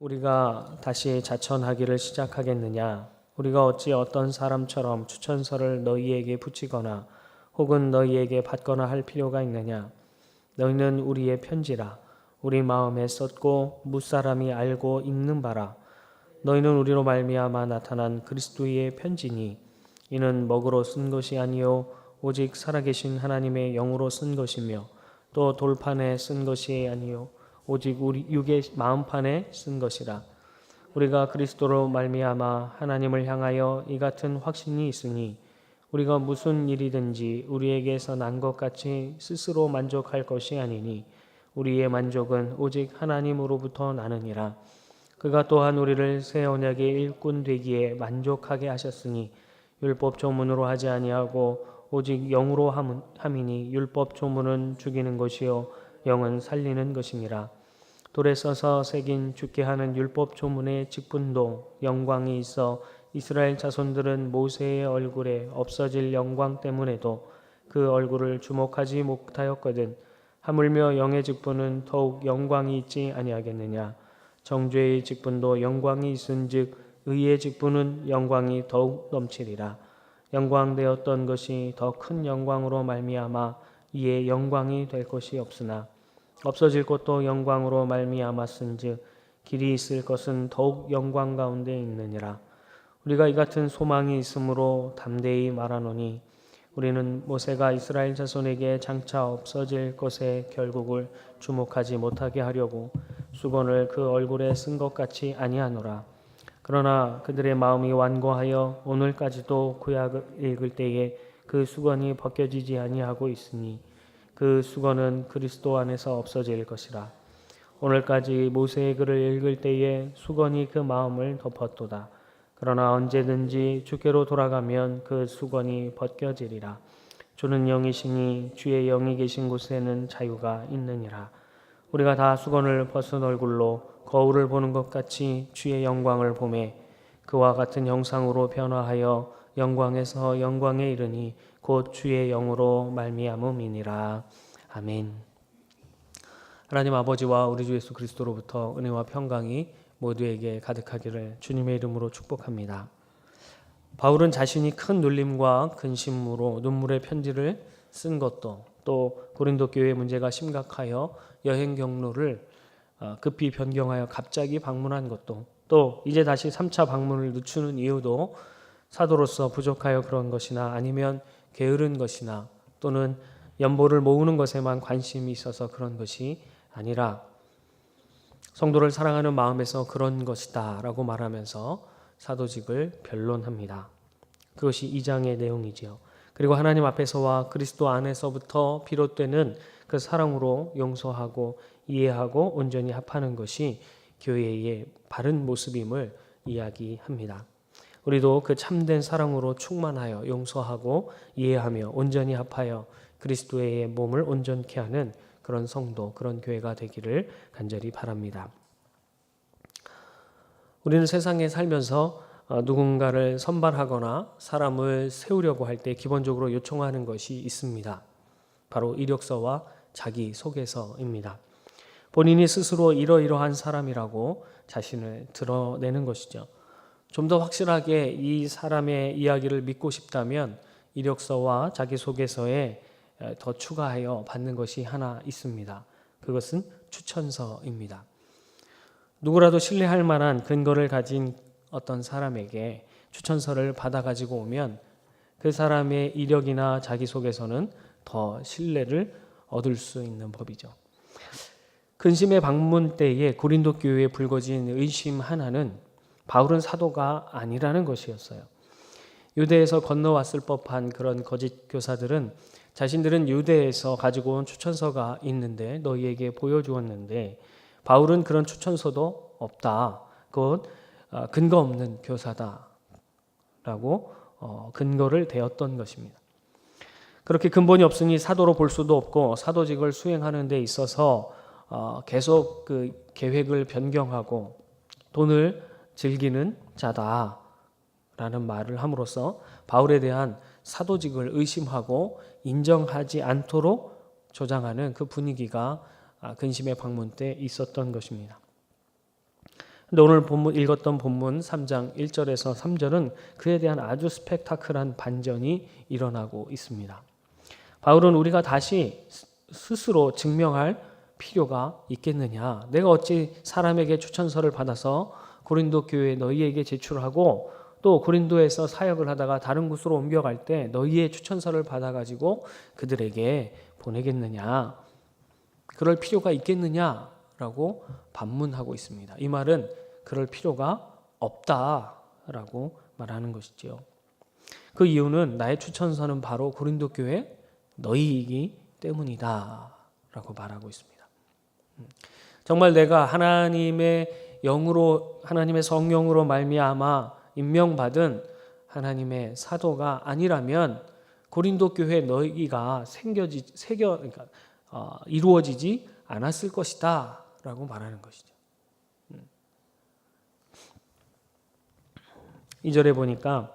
우리가 다시 자천하기를 시작하겠느냐? 우리가 어찌 어떤 사람처럼 추천서를 너희에게 붙이거나 혹은 너희에게 받거나 할 필요가 있느냐? 너희는 우리의 편지라. 우리 마음에 썼고 무사람이 알고 읽는 바라. 너희는 우리로 말미암아 나타난 그리스도의 편지니 이는 먹으로 쓴 것이 아니요 오직 살아계신 하나님의 영으로 쓴 것이며 또 돌판에 쓴 것이 아니요 오직 우리 육의 마음판에 쓴 것이라. 우리가 그리스도로 말미암아 하나님을 향하여 이 같은 확신이 있으니 우리가 무슨 일이든지 우리에게서 난 것 같이 스스로 만족할 것이 아니니 우리의 만족은 오직 하나님으로부터 나느니라. 그가 또한 우리를 새 언약의 일꾼 되기에 만족하게 하셨으니 율법 조문으로 하지 아니하고 오직 영으로 함이니 율법 조문은 죽이는 것이요 영은 살리는 것이니라. 돌에 써서 새긴 죽게 하는 율법 조문의 직분도 영광이 있어 이스라엘 자손들은 모세의 얼굴에 없어질 영광 때문에도 그 얼굴을 주목하지 못하였거든. 하물며 영의 직분은 더욱 영광이 있지 아니하겠느냐. 정죄의 직분도 영광이 있은즉 의의 직분은 영광이 더욱 넘치리라. 영광되었던 것이 더 큰 영광으로 말미암아 이에 영광이 될 것이 없으나 없어질 것도 영광으로 말미암았은즉 길이 있을 것은 더욱 영광 가운데 있느니라. 우리가 이 같은 소망이 있으므로 담대히 말하노니 우리는 모세가 이스라엘 자손에게 장차 없어질 것의 결국을 주목하지 못하게 하려고 수건을 그 얼굴에 쓴 것 같이 아니하노라. 그러나 그들의 마음이 완고하여 오늘까지도 구약을 읽을 때에 그 수건이 벗겨지지 아니하고 있으니 그 수건은 그리스도 안에서 없어질 것이라. 오늘까지 모세의 글을 읽을 때에 수건이 그 마음을 덮었도다. 그러나 언제든지 주께로 돌아가면 그 수건이 벗겨지리라. 주는 영이시니 주의 영이 계신 곳에는 자유가 있느니라. 우리가 다 수건을 벗은 얼굴로 거울을 보는 것 같이 주의 영광을 보매 그와 같은 형상으로 변화하여 영광에서 영광에 이르니 곧 주의 영으로 말미암음이니라. 아멘. 하나님 아버지와 우리 주 예수 그리스도로부터 은혜와 평강이 모두에게 가득하기를 주님의 이름으로 축복합니다. 바울은 자신이 큰 눌림과 근심으로 눈물의 편지를 쓴 것도 또 고린도 교회 문제가 심각하여 여행 경로를 급히 변경하여 갑자기 방문한 것도 또 이제 다시 3차 방문을 늦추는 이유도 사도로서 부족하여 그런 것이나 아니면 게으른 것이나 또는 연보를 모으는 것에만 관심이 있어서 그런 것이 아니라 성도를 사랑하는 마음에서 그런 것이다 라고 말하면서 사도직을 변론합니다. 그것이 2장의 내용이지요. 그리고 하나님 앞에서와 그리스도 안에서부터 비롯되는 그 사랑으로 용서하고 이해하고 온전히 합하는 것이 교회의 바른 모습임을 이야기합니다. 우리도 그 참된 사랑으로 충만하여 용서하고 이해하며 온전히 합하여 그리스도의 몸을 온전케 하는 그런 성도, 그런 교회가 되기를 간절히 바랍니다. 우리는 세상에 살면서 누군가를 선발하거나 사람을 세우려고 할 때 기본적으로 요청하는 것이 있습니다. 바로 이력서와 자기소개서입니다. 본인이 스스로 이러이러한 사람이라고 자신을 드러내는 것이죠. 좀 더 확실하게 이 사람의 이야기를 믿고 싶다면 이력서와 자기소개서에 더 추가하여 받는 것이 하나 있습니다. 그것은 추천서입니다. 누구라도 신뢰할 만한 근거를 가진 어떤 사람에게 추천서를 받아가지고 오면 그 사람의 이력이나 자기소개서는 더 신뢰를 얻을 수 있는 법이죠. 근심의 방문 때에 고린도 교회에 불거진 의심 하나는 바울은 사도가 아니라는 것이었어요. 유대에서 건너왔을 법한 그런 거짓 교사들은 자신들은 유대에서 가지고 온 추천서가 있는데 너희에게 보여주었는데 바울은 그런 추천서도 없다. 그것 근거 없는 교사다. 라고 근거를 대었던 것입니다. 그렇게 근본이 없으니 사도로 볼 수도 없고 사도직을 수행하는 데 있어서 계속 그 계획을 변경하고 돈을 즐기는 자다라는 말을 함으로써 바울에 대한 사도직을 의심하고 인정하지 않도록 조장하는 그 분위기가 근심의 방문 때 있었던 것입니다. 근데 오늘 읽었던 본문 3장 1절에서 3절은 그에 대한 아주 스펙타클한 반전이 일어나고 있습니다. 바울은 우리가 다시 스스로 증명할 필요가 있겠느냐? 내가 어찌 사람에게 추천서를 받아서 고린도 교회에 너희에게 제출하고 또 고린도에서 사역을 하다가 다른 곳으로 옮겨갈 때 너희의 추천서를 받아가지고 그들에게 보내겠느냐? 그럴 필요가 있겠느냐라고 반문하고 있습니다. 이 말은 그럴 필요가 없다라고 말하는 것이죠. 그 이유는 나의 추천서는 바로 고린도 교회 너희이기 때문이다라고 말하고 있습니다. 정말 내가 하나님의 영으로, 하나님의 성령으로 말미암아 임명받은 하나님의 사도가 아니라면 고린도 교회 너희가 이루어지지 않았을 것이다라고 말하는 것이죠. 2절에 보니까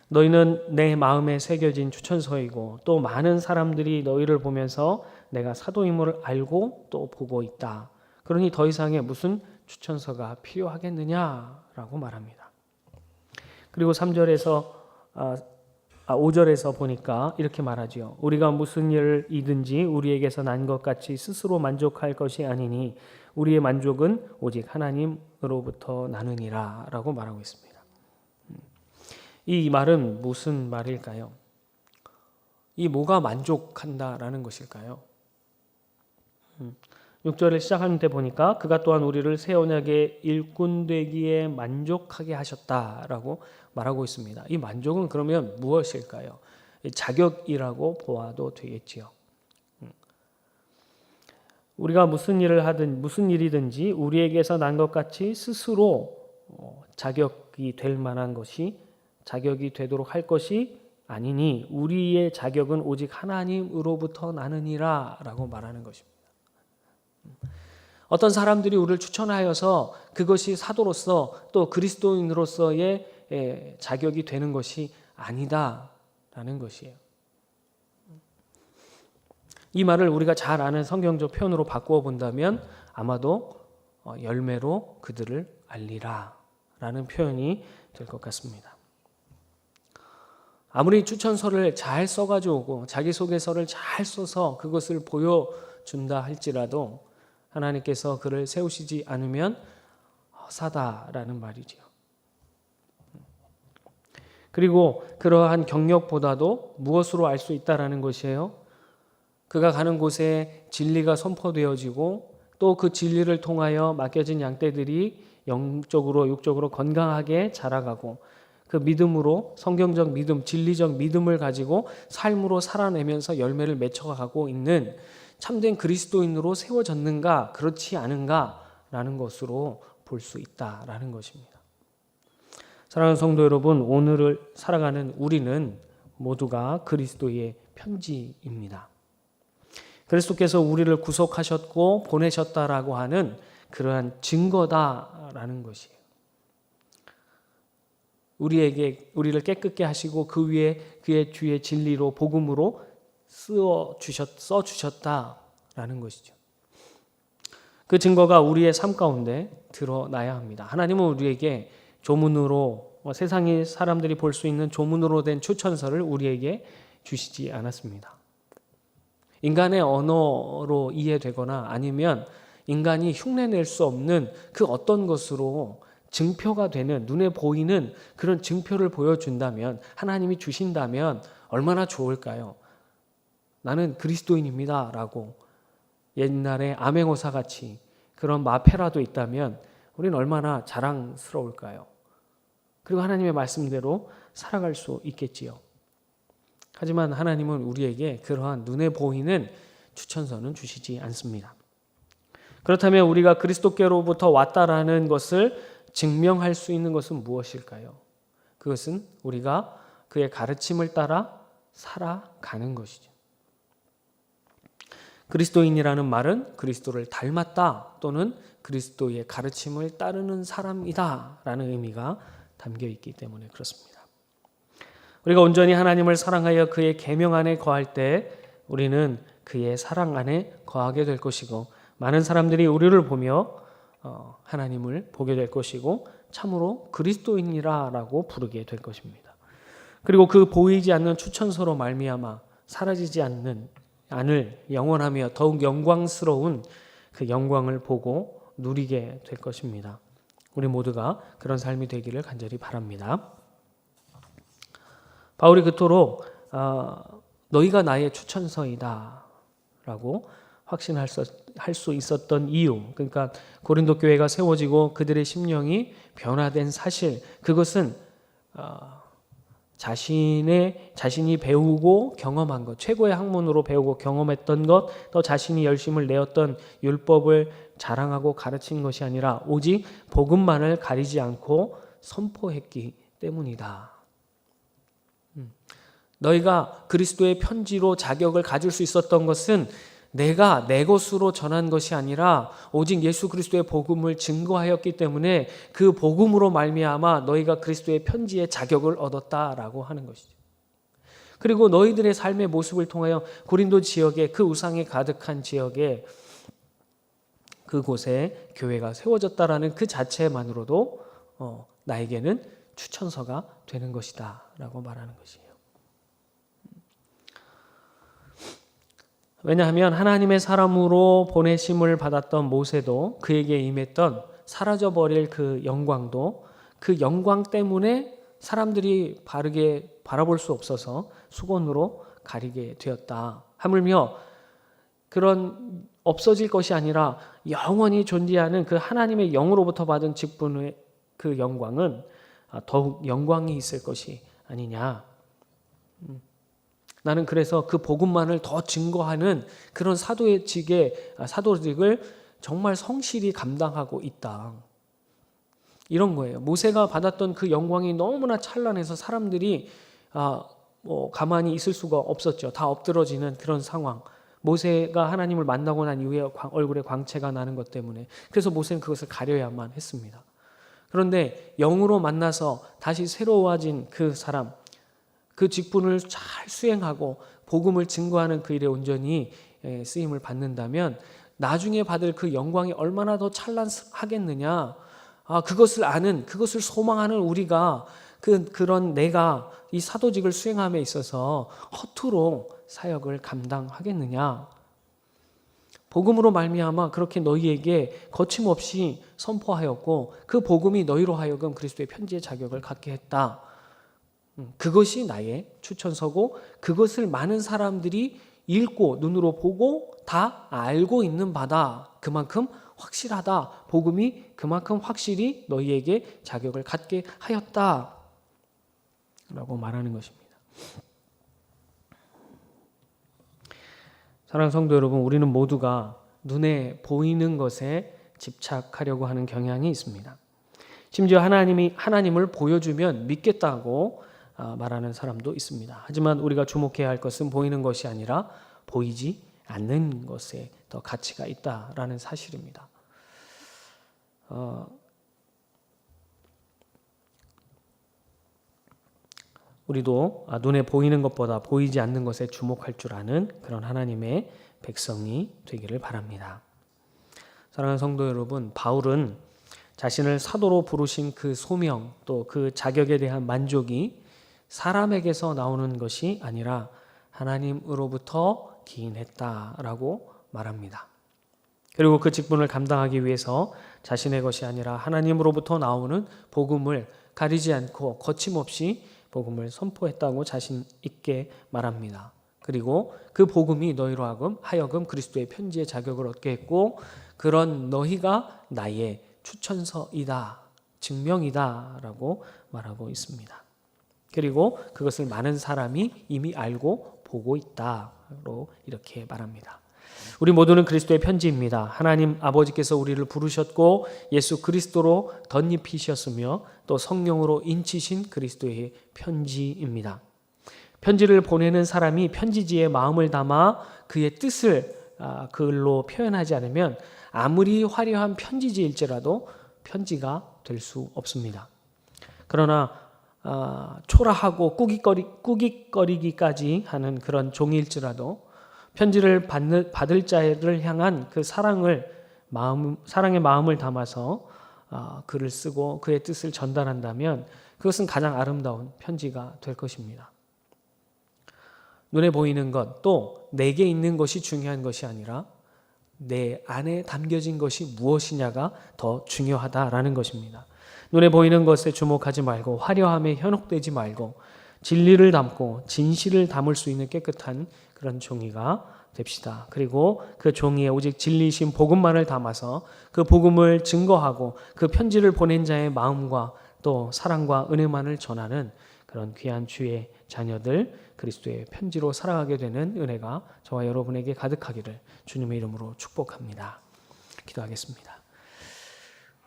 너희는 내 마음에 새겨진 추천서이고 또 많은 사람들이 너희를 보면서 내가 사도임을 알고 또 보고 있다. 그러니 더 이상의 무슨 추천서가 필요하겠느냐라고 말합니다. 그리고 5절에서 보니까 이렇게 말하지요. 우리가 무슨 일이든지 우리에게서 난 것 같이 스스로 만족할 것이 아니니 우리의 만족은 오직 하나님으로부터 나느니라 라고 말하고 있습니다. 이 말은 무슨 말일까요? 이 뭐가 만족한다라는 것일까요? 6절을 시작하는 때 보니까 그가 또한 우리를 새 언약의 일꾼 되기에 만족하게 하셨다라고 말하고 있습니다. 이 만족은 그러면 무엇일까요? 자격이라고 보아도 되겠지요. 우리가 무슨 일을 하든 무슨 일이든지 우리에게서 난 것 같이 스스로 자격이 될 만한 것이 자격이 되도록 할 것이 아니니 우리의 자격은 오직 하나님으로부터 나느니라 라고 말하는 것입니다. 어떤 사람들이 우리를 추천하여서 그것이 사도로서 또 그리스도인으로서의 자격이 되는 것이 아니다라는 것이에요. 이 말을 우리가 잘 아는 성경적 표현으로 바꾸어 본다면 아마도 열매로 그들을 알리라 라는 표현이 될 것 같습니다. 아무리 추천서를 잘 써가지고 자기소개서를 잘 써서 그것을 보여준다 할지라도 하나님께서 그를 세우시지 않으면 허사다라는 말이지요. 그리고 그러한 경력보다도 무엇으로 알 수 있다라는 것이에요? 그가 가는 곳에 진리가 선포되어지고 또 그 진리를 통하여 맡겨진 양떼들이 영적으로 육적으로 건강하게 자라가고 그 믿음으로 성경적 믿음, 진리적 믿음을 가지고 삶으로 살아내면서 열매를 맺혀가고 있는 참된 그리스도인으로 세워졌는가 그렇지 않은가라는 것으로 볼 수 있다라는 것입니다. 사랑하는 성도 여러분, 오늘을 살아가는 우리는 모두가 그리스도의 편지입니다. 그리스도께서 우리를 구속하셨고 보내셨다라고 하는 그러한 증거다라는 것이에요. 우리를 깨끗게 하시고 그 위에 그의 주의 진리로 복음으로 써 주셨다라는 것이죠. 그 증거가 우리의 삶 가운데 드러나야 합니다. 하나님은 우리에게 조문으로 세상의 사람들이 볼 수 있는 조문으로 된 추천서를 우리에게 주시지 않았습니다. 인간의 언어로 이해되거나 아니면 인간이 흉내낼 수 없는 그 어떤 것으로 증표가 되는 눈에 보이는 그런 증표를 보여준다면 하나님이 주신다면 얼마나 좋을까요? 나는 그리스도인입니다 라고 옛날에 암행어사 같이 그런 마페라도 있다면 우리는 얼마나 자랑스러울까요? 그리고 하나님의 말씀대로 살아갈 수 있겠지요. 하지만 하나님은 우리에게 그러한 눈에 보이는 추천서는 주시지 않습니다. 그렇다면 우리가 그리스도께로부터 왔다라는 것을 증명할 수 있는 것은 무엇일까요? 그것은 우리가 그의 가르침을 따라 살아가는 것이죠. 그리스도인이라는 말은 그리스도를 닮았다 또는 그리스도의 가르침을 따르는 사람이다 라는 의미가 담겨 있기 때문에 그렇습니다. 우리가 온전히 하나님을 사랑하여 그의 계명 안에 거할 때 우리는 그의 사랑 안에 거하게 될 것이고 많은 사람들이 우리를 보며 하나님을 보게 될 것이고 참으로 그리스도인이라고 부르게 될 것입니다. 그리고 그 보이지 않는 추천서로 말미암아 사라지지 않을 영원하며 더욱 영광스러운 그 영광을 보고 누리게 될 것입니다. 우리 모두가 그런 삶이 되기를 간절히 바랍니다. 바울이 그토록 너희가 나의 추천서이다 라고 확신할 수 있었던 이유, 그러니까 고린도 교회가 세워지고 그들의 심령이 변화된 사실, 그것은 자신이 배우고 경험한 것, 최고의 학문으로 배우고 경험했던 것, 또 자신이 열심을 내었던 율법을 자랑하고 가르친 것이 아니라 오직 복음만을 가리지 않고 선포했기 때문이다. 너희가 그리스도의 편지로 자격을 가질 수 있었던 것은 내가 내 것으로 전한 것이 아니라 오직 예수 그리스도의 복음을 증거하였기 때문에 그 복음으로 말미암아 너희가 그리스도의 편지의 자격을 얻었다라고 하는 것이죠. 그리고 너희들의 삶의 모습을 통하여 고린도 지역에, 그 우상이 가득한 지역에 그곳에 교회가 세워졌다라는 그 자체만으로도 나에게는 추천서가 되는 것이다 라고 말하는 것이에요. 왜냐하면 하나님의 사람으로 보내심을 받았던 모세도, 그에게 임했던 사라져버릴 그 영광도 그 영광 때문에 사람들이 바르게 바라볼 수 없어서 수건으로 가리게 되었다. 하물며 그런 없어질 것이 아니라 영원히 존재하는 그 하나님의 영으로부터 받은 직분의 그 영광은 더욱 영광이 있을 것이 아니냐. 나는 그래서 그 복음만을 더 증거하는 그런 사도직을 정말 성실히 감당하고 있다. 이런 거예요. 모세가 받았던 그 영광이 너무나 찬란해서 사람들이 가만히 있을 수가 없었죠. 다 엎드러지는 그런 상황. 모세가 하나님을 만나고 난 이후에 얼굴에 광채가 나는 것 때문에. 그래서 모세는 그것을 가려야만 했습니다. 그런데 영으로 만나서 다시 새로워진 그 사람, 그 직분을 잘 수행하고 복음을 증거하는 그 일에 온전히 쓰임을 받는다면 나중에 받을 그 영광이 얼마나 더 찬란하겠느냐. 그것을 아는, 그것을 소망하는 우리가 그런 내가 이 사도직을 수행함에 있어서 허투루 사역을 감당하겠느냐. 복음으로 말미암아 그렇게 너희에게 거침없이 선포하였고 그 복음이 너희로 하여금 그리스도의 편지의 자격을 갖게 했다. 그것이 나의 추천서고 그것을 많은 사람들이 읽고 눈으로 보고 다 알고 있는 바다. 그만큼 확실하다. 복음이 그만큼 확실히 너희에게 자격을 갖게 하였다 라고 말하는 것입니다. 사랑하는 성도 여러분, 우리는 모두가 눈에 보이는 것에 집착하려고 하는 경향이 있습니다. 심지어 하나님을 보여주면 믿겠다고 말하는 사람도 있습니다. 하지만 우리가 주목해야 할 것은 보이는 것이 아니라 보이지 않는 것에 더 가치가 있다라는 사실입니다. 우리도 눈에 보이는 것보다 보이지 않는 것에 주목할 줄 아는 그런 하나님의 백성이 되기를 바랍니다. 사랑하는 성도 여러분, 바울은 자신을 사도로 부르신 그 소명, 또 그 자격에 대한 만족이 사람에게서 나오는 것이 아니라 하나님으로부터 기인했다라고 말합니다. 그리고 그 직분을 감당하기 위해서 자신의 것이 아니라 하나님으로부터 나오는 복음을 가리지 않고 거침없이 복음을 선포했다고 자신 있게 말합니다. 그리고 그 복음이 너희로 하여금 그리스도의 편지의 자격을 얻게 했고 그런 너희가 나의 추천서이다, 증명이다 라고 말하고 있습니다. 그리고 그것을 많은 사람이 이미 알고 보고 있다로 이렇게 말합니다. 우리 모두는 그리스도의 편지입니다. 하나님 아버지께서 우리를 부르셨고 예수 그리스도로 덧입히셨으며 또 성령으로 인치신 그리스도의 편지입니다. 편지를 보내는 사람이 편지지에 마음을 담아 그의 뜻을 글로 표현하지 않으면 아무리 화려한 편지지일지라도 편지가 될 수 없습니다. 그러나 초라하고 꾸깃거리기까지 하는 그런 종일지라도 편지를 받을 자를 향한 그 사랑을 사랑의 마음을 담아서 글을 쓰고 그의 뜻을 전달한다면 그것은 가장 아름다운 편지가 될 것입니다. 눈에 보이는 것, 또 내게 있는 것이 중요한 것이 아니라 내 안에 담겨진 것이 무엇이냐가 더 중요하다라는 것입니다. 눈에 보이는 것에 주목하지 말고 화려함에 현혹되지 말고 진리를 담고 진실을 담을 수 있는 깨끗한 그런 종이가 됩시다. 그리고 그 종이에 오직 진리이신 복음만을 담아서 그 복음을 증거하고 그 편지를 보낸 자의 마음과 또 사랑과 은혜만을 전하는 그런 귀한 주의 자녀들, 그리스도의 편지로 살아가게 되는 은혜가 저와 여러분에게 가득하기를 주님의 이름으로 축복합니다. 기도하겠습니다.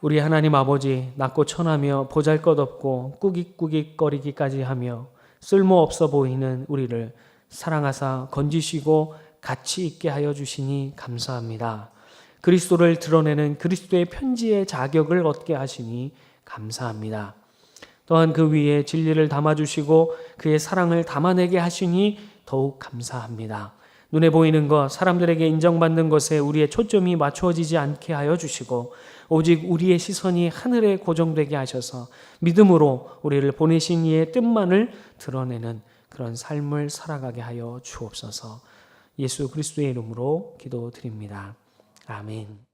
우리 하나님 아버지, 낮고 천하며 보잘것없고 꾸깃꾸깃거리기까지 하며 쓸모없어 보이는 우리를 사랑하사 건지시고 가치 있게 하여 주시니 감사합니다. 그리스도를 드러내는 그리스도의 편지의 자격을 얻게 하시니 감사합니다. 또한 그 위에 진리를 담아주시고 그의 사랑을 담아내게 하시니 더욱 감사합니다. 눈에 보이는 것, 사람들에게 인정받는 것에 우리의 초점이 맞추어지지 않게 하여 주시고 오직 우리의 시선이 하늘에 고정되게 하셔서 믿음으로 우리를 보내신 이의 뜻만을 드러내는 그런 삶을 살아가게 하여 주옵소서. 예수 그리스도의 이름으로 기도드립니다. 아멘.